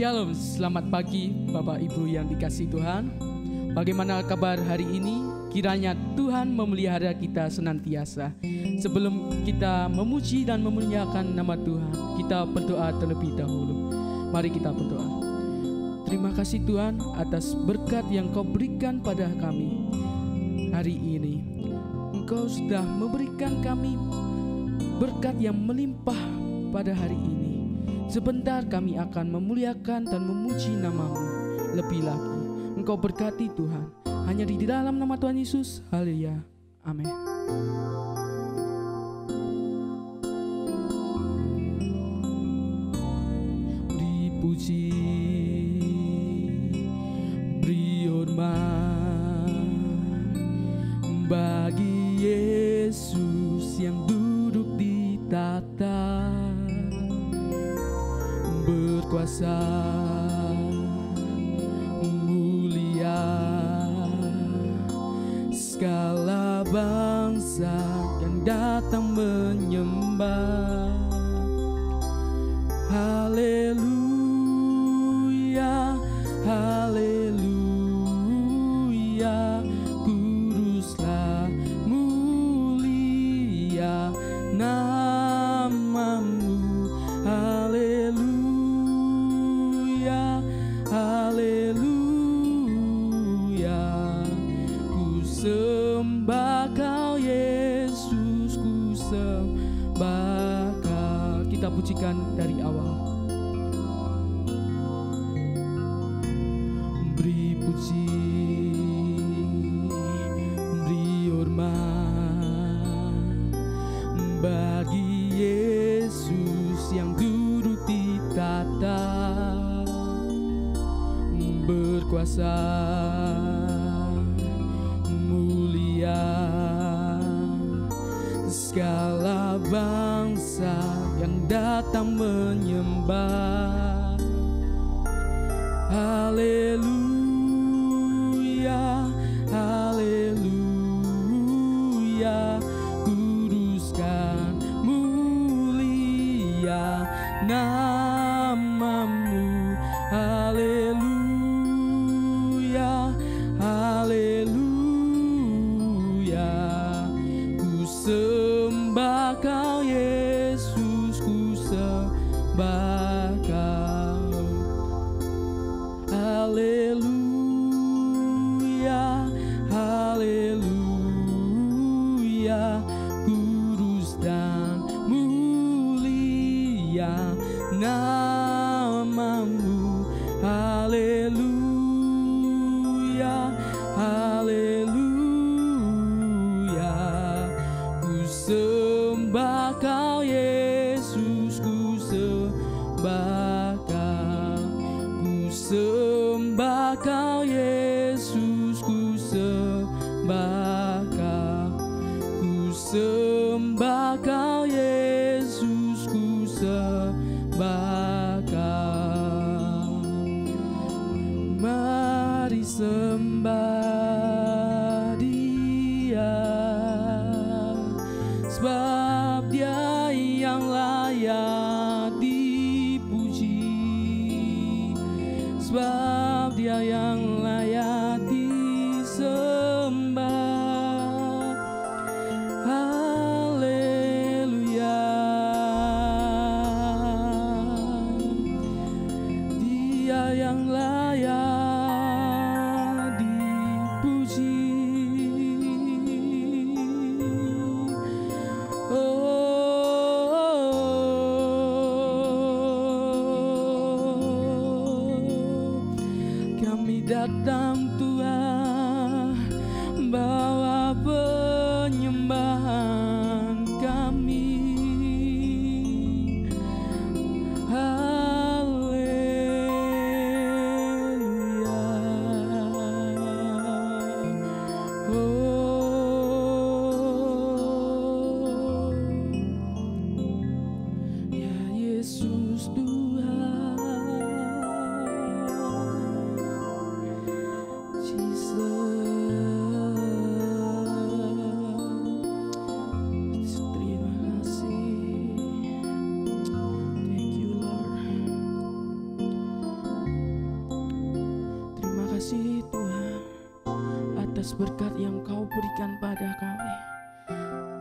Shalom, selamat pagi Bapak Ibu yang dikasihi Tuhan. Bagaimana kabar hari ini? Kiranya Tuhan memelihara kita senantiasa. Sebelum kita memuji dan memuliakan nama Tuhan, kita berdoa terlebih dahulu. Mari kita berdoa. Terima kasih Tuhan atas berkat yang Kau berikan pada kami hari ini. Engkau sudah memberikan kami berkat yang melimpah pada hari ini. Sebentar kami akan memuliakan dan memuji nama-Mu lebih lagi. Engkau berkati Tuhan. Hanya di dalam nama Tuhan Yesus. Haleluya. Amin. Beri puji, beri hormat bagi Yesus yang duduk di tahta, berkuasa mulia, segala bangsa yang datang menyembah. Haleluya, haleluya, kuduslah mulia nama-Mu. Haleluya, haleluya, ku sembah Kau Yesus, ku sembah Kau. Kita pujikan dari awal. Beri puji, beri hormat bagi Yesus yang duduk di tahta, berkuasa mulia, segala bangsa yang datang menyembah. Haleluya, haleluya, kuduskan mulia nama-Mu. Haleluya, haleluya, ku sembah Kau Yesus, ku sembah Kau. Haleluya, haleluya, kudus dan mulia nama-Mu. Haleluya, haleluya, ku sembah Kau Yesus, ku sembah Kau, ku sembah Kau Yesus, ku sembah Kau, ku sembah Kau Yesus, ku sembah Kau. Mari sembah Dia, sebab Dia yang layak dipuji, sebab Dia yang layak disembah. Haleluya, Dia yang layak dipuji. Kami datang Tuhan, bawa penyembahan kami. Haleluya. Oh, ya Yesus Tuhan, Jesus. kasih Tuhan atas berkat yang Kau berikan pada kami.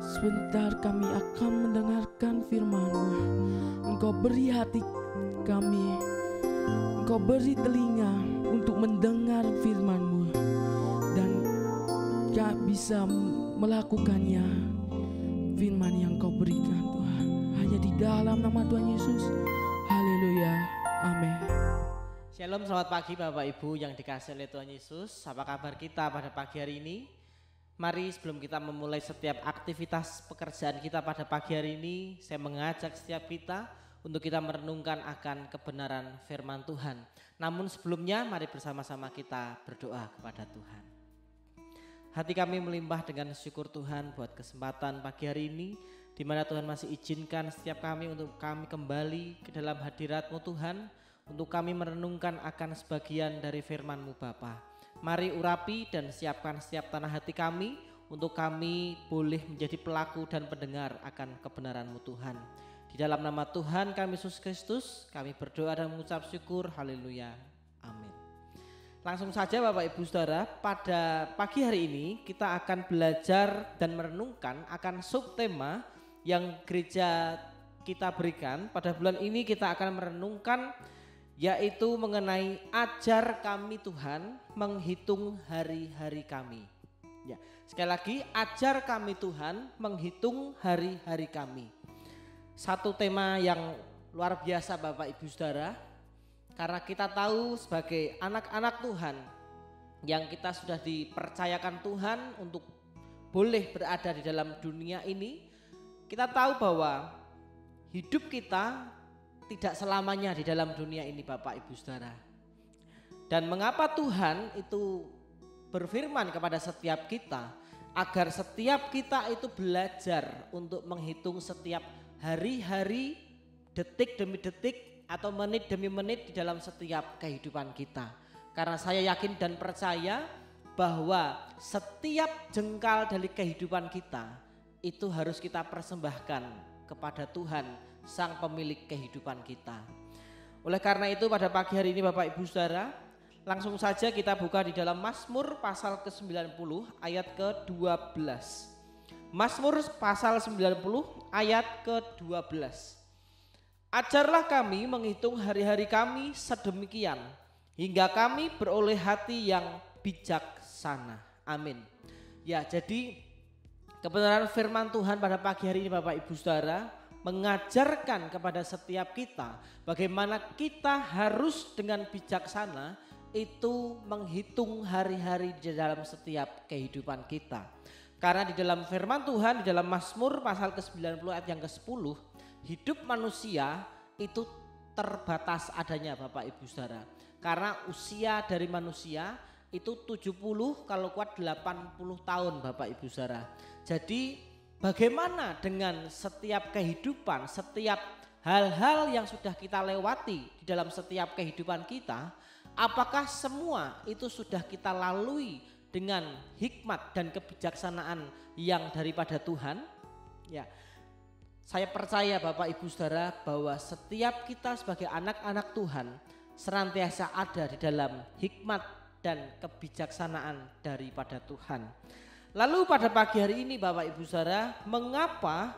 Sebentar kami akan mendengarkan firman-Mu. Engkau beri hati kami, Engkau beri telinga untuk mendengar firman-Mu, dan Kau bisa melakukannya, firman yang Kau berikan Tuhan. Hanya di dalam nama Tuhan Yesus. Haleluya. Amin. Shalom, selamat pagi Bapak Ibu yang dikasihi oleh Tuhan Yesus. Apa kabar kita pada pagi hari ini? Mari sebelum kita memulai setiap aktivitas pekerjaan kita pada pagi hari ini, saya mengajak setiap kita untuk kita merenungkan akan kebenaran firman Tuhan. Namun sebelumnya mari bersama-sama kita berdoa kepada Tuhan. Hati kami melimpah dengan syukur Tuhan buat kesempatan pagi hari ini, di mana Tuhan masih izinkan setiap kami untuk kami kembali ke dalam hadirat-Mu Tuhan, untuk kami merenungkan akan sebagian dari firman-Mu Bapa. Mari urapi dan siapkan setiap tanah hati kami untuk kami boleh menjadi pelaku dan pendengar akan kebenaran-Mu Tuhan. Di dalam nama Tuhan kami Yesus Kristus kami berdoa dan mengucap syukur. Haleluya. Amin. Langsung saja Bapak Ibu Saudara, pada pagi hari ini kita akan belajar dan merenungkan akan subtema yang gereja kita berikan. Pada bulan ini kita akan merenungkan yaitu mengenai ajar kami Tuhan menghitung hari-hari kami. Ya, sekali lagi, ajar kami Tuhan menghitung hari-hari kami. Satu tema yang luar biasa Bapak Ibu Saudara, karena kita tahu sebagai anak-anak Tuhan yang kita sudah dipercayakan Tuhan untuk boleh berada di dalam dunia ini, kita tahu bahwa hidup kita tidak selamanya di dalam dunia ini Bapak Ibu Saudara. Dan mengapa Tuhan itu berfirman kepada setiap kita agar setiap kita itu belajar untuk menghitung setiap hari-hari, detik demi detik atau menit demi menit di dalam setiap kehidupan kita. Karena saya yakin dan percaya bahwa setiap jengkal dari kehidupan kita itu harus kita persembahkan kepada Tuhan, Sang pemilik kehidupan kita. Oleh karena itu pada pagi hari ini Bapak Ibu Saudara, langsung saja kita buka di dalam Mazmur pasal ke-90 ayat ke-12. Mazmur pasal 90 ayat ke-12. Ajarlah kami menghitung hari-hari kami sedemikian, hingga kami beroleh hati yang bijaksana. Amin. Ya, jadi kebenaran firman Tuhan pada pagi hari ini Bapak Ibu Saudara mengajarkan kepada setiap kita bagaimana kita harus dengan bijaksana itu menghitung hari-hari di dalam setiap kehidupan kita. Karena di dalam firman Tuhan, di dalam Mazmur pasal ke-90 ayat yang ke-10, hidup manusia itu terbatas adanya Bapak Ibu Saudara. Karena usia dari manusia itu 70 kalau kuat 80 tahun Bapak Ibu Saudara. Jadi bagaimana dengan setiap kehidupan, setiap hal-hal yang sudah kita lewati di dalam setiap kehidupan kita, apakah semua itu sudah kita lalui dengan hikmat dan kebijaksanaan yang daripada Tuhan? Ya, saya percaya Bapak Ibu Saudara bahwa setiap kita sebagai anak-anak Tuhan senantiasa ada di dalam hikmat dan kebijaksanaan daripada Tuhan. Lalu pada pagi hari ini Bapak Ibu Saudara, mengapa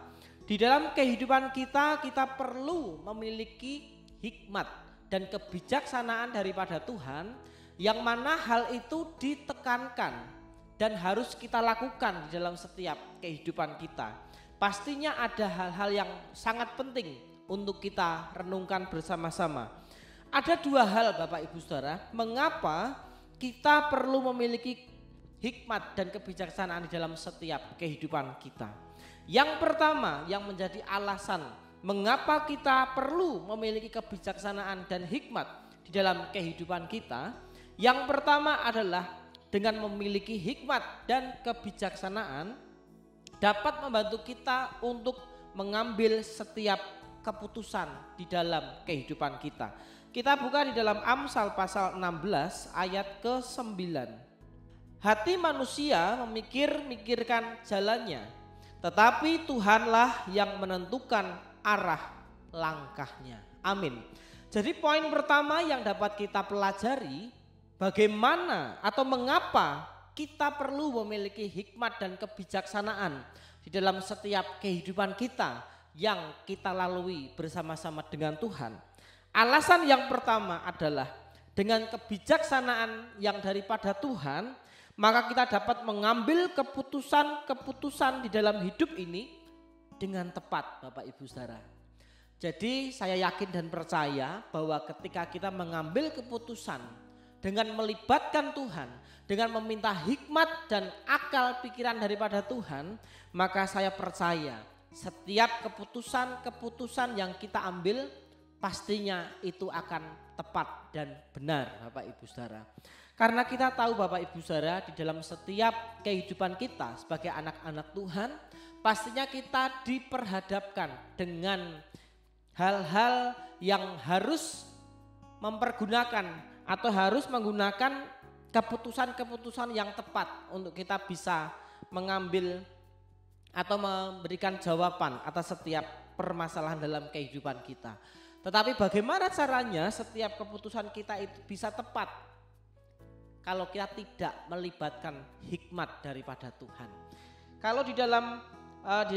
di dalam kehidupan kita perlu memiliki hikmat dan kebijaksanaan daripada Tuhan, yang mana hal itu ditekankan dan harus kita lakukan di dalam setiap kehidupan kita. Pastinya ada hal-hal yang sangat penting untuk kita renungkan bersama-sama. Ada dua hal Bapak Ibu Saudara, mengapa kita perlu memiliki hikmat dan kebijaksanaan di dalam setiap kehidupan kita. Yang pertama yang menjadi alasan mengapa kita perlu memiliki kebijaksanaan dan hikmat di dalam kehidupan kita, yang pertama adalah dengan memiliki hikmat dan kebijaksanaan dapat membantu kita untuk mengambil setiap keputusan di dalam kehidupan kita. Kita buka di dalam Amsal pasal 16 ayat ke-9. Hati manusia memikir-mikirkan jalannya, tetapi Tuhanlah yang menentukan arah langkahnya. Amin. Jadi poin pertama yang dapat kita pelajari bagaimana atau mengapa kita perlu memiliki hikmat dan kebijaksanaan di dalam setiap kehidupan kita yang kita lalui bersama-sama dengan Tuhan. Alasan yang pertama adalah dengan kebijaksanaan yang daripada Tuhan, maka kita dapat mengambil keputusan-keputusan di dalam hidup ini dengan tepat, Bapak Ibu Saudara. Jadi saya yakin dan percaya bahwa ketika kita mengambil keputusan dengan melibatkan Tuhan, dengan meminta hikmat dan akal pikiran daripada Tuhan, maka saya percaya setiap keputusan-keputusan yang kita ambil pastinya itu akan tepat dan benar, Bapak Ibu Saudara. Karena kita tahu Bapak Ibu Saudara, di dalam setiap kehidupan kita sebagai anak-anak Tuhan, pastinya kita diperhadapkan dengan hal-hal yang harus mempergunakan atau harus menggunakan keputusan-keputusan yang tepat untuk kita bisa mengambil atau memberikan jawaban atas setiap permasalahan dalam kehidupan kita. Tetapi bagaimana caranya setiap keputusan kita itu bisa tepat kalau kita tidak melibatkan hikmat daripada Tuhan. Kalau di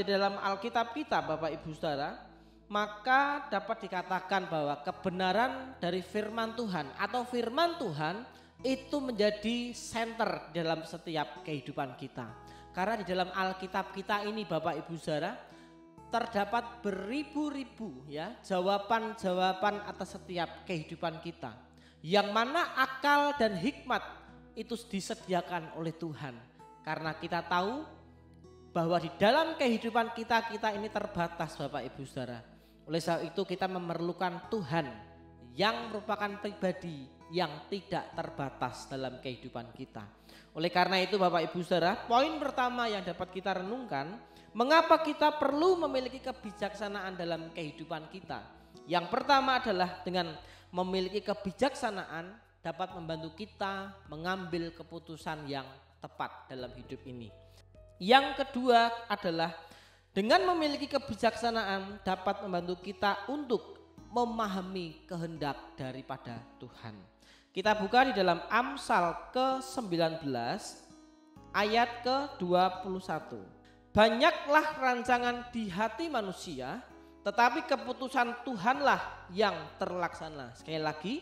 dalam Alkitab kita Bapak Ibu Saudara, maka dapat dikatakan bahwa kebenaran dari firman Tuhan atau firman Tuhan itu menjadi center dalam setiap kehidupan kita. Karena di dalam Alkitab kita ini Bapak Ibu Saudara, terdapat beribu-ribu ya jawaban-jawaban atas setiap kehidupan kita. Yang mana akal dan hikmat itu disediakan oleh Tuhan. Karena kita tahu bahwa di dalam kehidupan kita ini terbatas Bapak Ibu Saudara. Oleh sebab itu kita memerlukan Tuhan yang merupakan pribadi yang tidak terbatas dalam kehidupan kita. Oleh karena itu Bapak Ibu Saudara, poin pertama yang dapat kita renungkan, mengapa kita perlu memiliki kebijaksanaan dalam kehidupan kita. Yang pertama adalah dengan memiliki kebijaksanaan dapat membantu kita mengambil keputusan yang tepat dalam hidup ini. Yang kedua adalah dengan memiliki kebijaksanaan dapat membantu kita untuk memahami kehendak daripada Tuhan. Kita buka di dalam Amsal ke-19 ayat ke-21. Banyaklah rancangan di hati manusia, tetapi keputusan Tuhanlah yang terlaksana. Sekali lagi,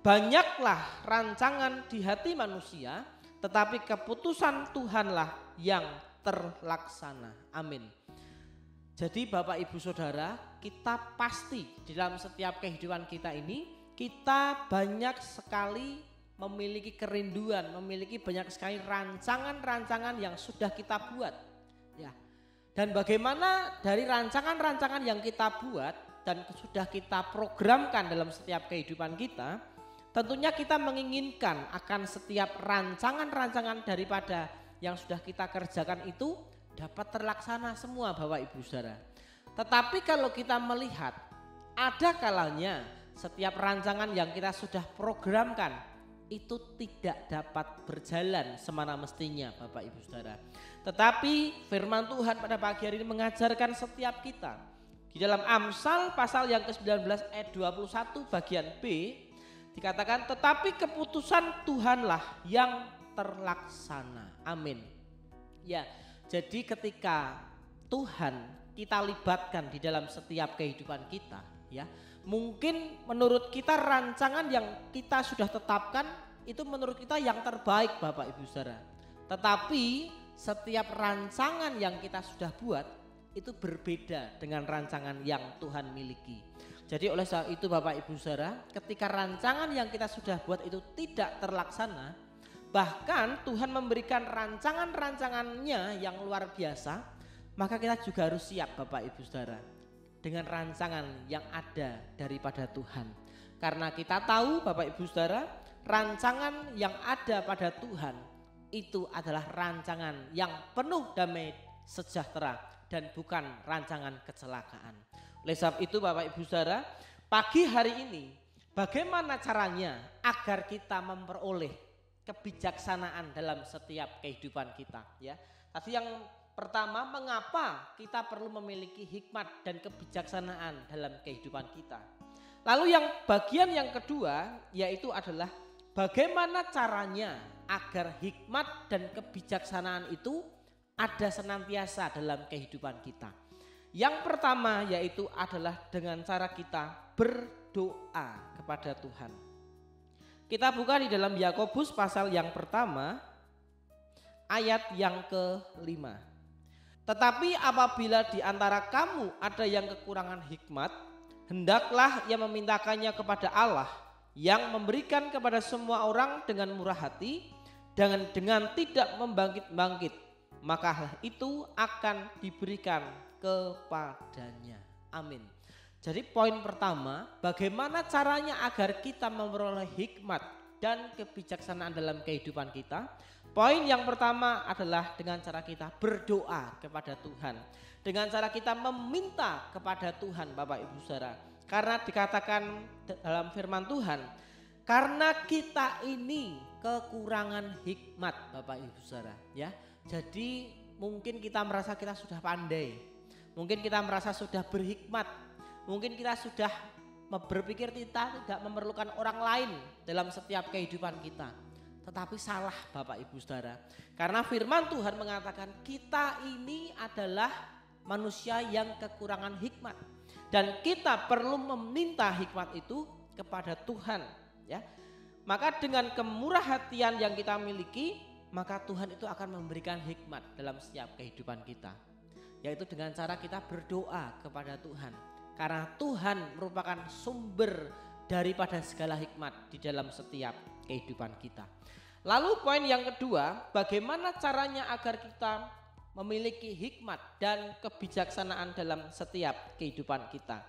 banyaklah rancangan di hati manusia, tetapi keputusan Tuhanlah yang terlaksana. Amin. Jadi Bapak Ibu Saudara, kita pasti di dalam setiap kehidupan kita ini, kita banyak sekali memiliki kerinduan, memiliki banyak sekali rancangan-rancangan yang sudah kita buat. Ya. Dan bagaimana dari rancangan-rancangan yang kita buat dan sudah kita programkan dalam setiap kehidupan kita, tentunya kita menginginkan akan setiap rancangan-rancangan daripada yang sudah kita kerjakan itu dapat terlaksana semua Bapak Ibu Saudara. Tetapi kalau kita melihat ada kalanya setiap rancangan yang kita sudah programkan itu tidak dapat berjalan semana mestinya Bapak Ibu Saudara. Tetapi firman Tuhan pada pagi hari ini mengajarkan setiap kita. Di dalam Amsal pasal yang ke-19 ayat 21 bagian B dikatakan, tetapi keputusan Tuhanlah yang terlaksana. Amin. Ya, jadi ketika Tuhan kita libatkan di dalam setiap kehidupan kita, ya, mungkin menurut kita rancangan yang kita sudah tetapkan itu menurut kita yang terbaik Bapak Ibu Saudara. Tetapi setiap rancangan yang kita sudah buat itu berbeda dengan rancangan yang Tuhan miliki. Jadi oleh sebab itu Bapak Ibu Saudara, ketika rancangan yang kita sudah buat itu tidak terlaksana, bahkan Tuhan memberikan rancangan-rancangannya yang luar biasa, maka kita juga harus siap Bapak Ibu Saudara dengan rancangan yang ada daripada Tuhan. Karena kita tahu Bapak Ibu Saudara, rancangan yang ada pada Tuhan itu adalah rancangan yang penuh damai sejahtera dan bukan rancangan kecelakaan. Oleh sebab itu Bapak Ibu Saudara, pagi hari ini bagaimana caranya agar kita memperoleh kebijaksanaan dalam setiap kehidupan kita, ya. Tadi yang pertama, mengapa kita perlu memiliki hikmat dan kebijaksanaan dalam kehidupan kita. Lalu yang bagian yang kedua yaitu adalah Bagaimana caranya agar hikmat dan kebijaksanaan itu ada senantiasa dalam kehidupan kita? Yang pertama yaitu adalah dengan cara kita berdoa kepada Tuhan. Kita buka di dalam Yakobus pasal yang pertama ayat yang ke-5. Tetapi apabila di antara kamu ada yang kekurangan hikmat, hendaklah ia memintakannya kepada Allah yang memberikan kepada semua orang dengan murah hati dengan tidak membangkit-bangkit, maka hal itu akan diberikan kepadanya. Amin. Jadi poin pertama, bagaimana caranya agar kita memperoleh hikmat dan kebijaksanaan dalam kehidupan kita? Poin yang pertama adalah dengan cara kita berdoa kepada Tuhan. Dengan cara kita meminta kepada Tuhan, Bapak Ibu Saudara. Karena dikatakan dalam firman Tuhan, karena kita ini kekurangan hikmat, Bapak Ibu Saudara, ya. Jadi mungkin kita merasa kita sudah pandai, mungkin kita merasa sudah berhikmat, mungkin kita sudah berpikir kita tidak memerlukan orang lain dalam setiap kehidupan kita. Tetapi salah, Bapak Ibu Saudara. Karena firman Tuhan mengatakan kita ini adalah manusia yang kekurangan hikmat. Dan kita perlu meminta hikmat itu kepada Tuhan, ya. Maka dengan kemurah hatian yang kita miliki, maka Tuhan itu akan memberikan hikmat dalam setiap kehidupan kita. Yaitu dengan cara kita berdoa kepada Tuhan. Karena Tuhan merupakan sumber daripada segala hikmat di dalam setiap kehidupan kita. Lalu poin yang kedua, bagaimana caranya agar kita memiliki hikmat dan kebijaksanaan dalam setiap kehidupan kita,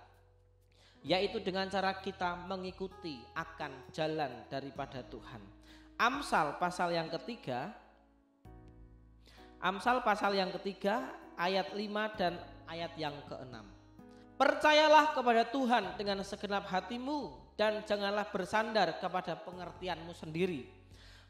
yaitu dengan cara kita mengikuti akan jalan daripada Tuhan. Amsal pasal yang ketiga ayat 5 dan ayat yang ke-6. Percayalah kepada Tuhan dengan segenap hatimu dan janganlah bersandar kepada pengertianmu sendiri.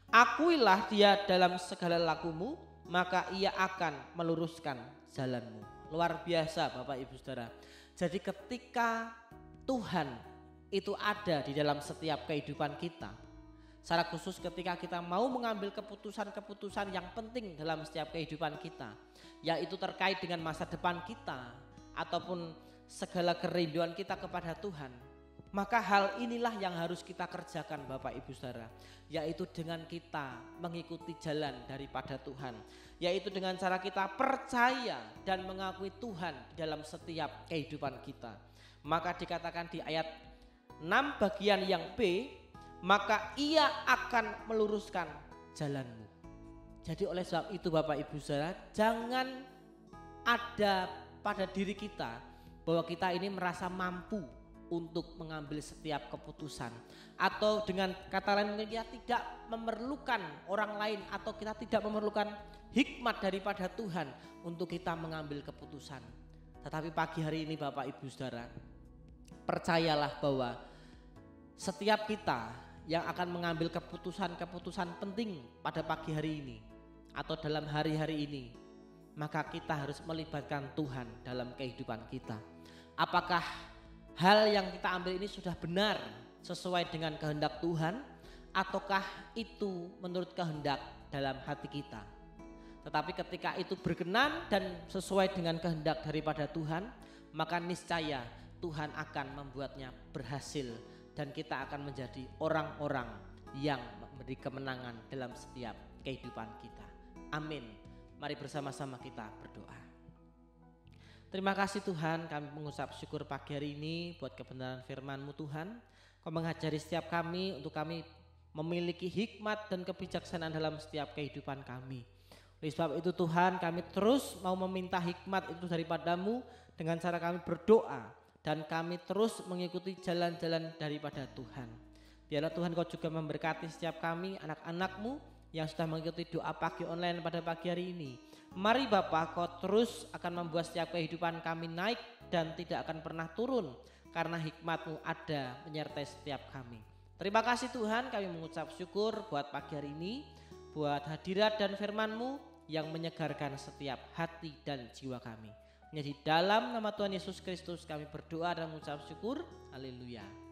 Akuilah Dia dalam segala lakumu, maka ia akan meluruskan jalanmu. Luar biasa, Bapak Ibu Saudara. Jadi ketika Tuhan itu ada di dalam setiap kehidupan kita, secara khusus ketika kita mau mengambil keputusan-keputusan yang penting dalam setiap kehidupan kita, yaitu terkait dengan masa depan kita ataupun segala kerinduan kita kepada Tuhan, maka hal inilah yang harus kita kerjakan, Bapak Ibu Saudara, yaitu dengan kita mengikuti jalan daripada Tuhan, yaitu dengan cara kita percaya dan mengakui Tuhan dalam setiap kehidupan kita. Maka dikatakan di ayat 6 bagian yang B, maka ia akan meluruskan jalanmu. Jadi oleh sebab itu Bapak Ibu Saudara, jangan ada pada diri kita bahwa kita ini merasa mampu untuk mengambil setiap keputusan, atau dengan kata lain mungkin kita tidak memerlukan orang lain, atau kita tidak memerlukan hikmat daripada Tuhan untuk kita mengambil keputusan. Tetapi pagi hari ini Bapak Ibu Saudara, percayalah bahwa setiap kita yang akan mengambil keputusan-keputusan penting pada pagi hari ini atau dalam hari-hari ini, maka kita harus melibatkan Tuhan dalam kehidupan kita. Apakah hal yang kita ambil ini sudah benar sesuai dengan kehendak Tuhan, ataukah itu menurut kehendak dalam hati kita? Tetapi ketika itu berkenan dan sesuai dengan kehendak daripada Tuhan, maka niscaya Tuhan akan membuatnya berhasil dan kita akan menjadi orang-orang yang memberi kemenangan dalam setiap kehidupan kita. Amin. Mari bersama-sama kita berdoa. Terima kasih Tuhan, kami mengucap syukur pagi hari ini buat kebenaran firman-Mu Tuhan. Kau mengajari setiap kami untuk kami memiliki hikmat dan kebijaksanaan dalam setiap kehidupan kami. Oleh sebab itu Tuhan, kami terus mau meminta hikmat itu daripada-Mu dengan cara kami berdoa, dan kami terus mengikuti jalan-jalan daripada Tuhan. Biarlah Tuhan Kau juga memberkati setiap kami, anak-anak-Mu yang sudah mengikuti doa pagi online pada pagi hari ini. Mari Bapa, Kau terus akan membuat setiap kehidupan kami naik dan tidak akan pernah turun, karena hikmat-Mu ada menyertai setiap kami. Terima kasih Tuhan, kami mengucap syukur buat pagi hari ini, buat hadirat dan firman-Mu yang menyegarkan setiap hati dan jiwa kami. Hanya di dalam nama Tuhan Yesus Kristus kami berdoa dan mengucap syukur. Haleluya.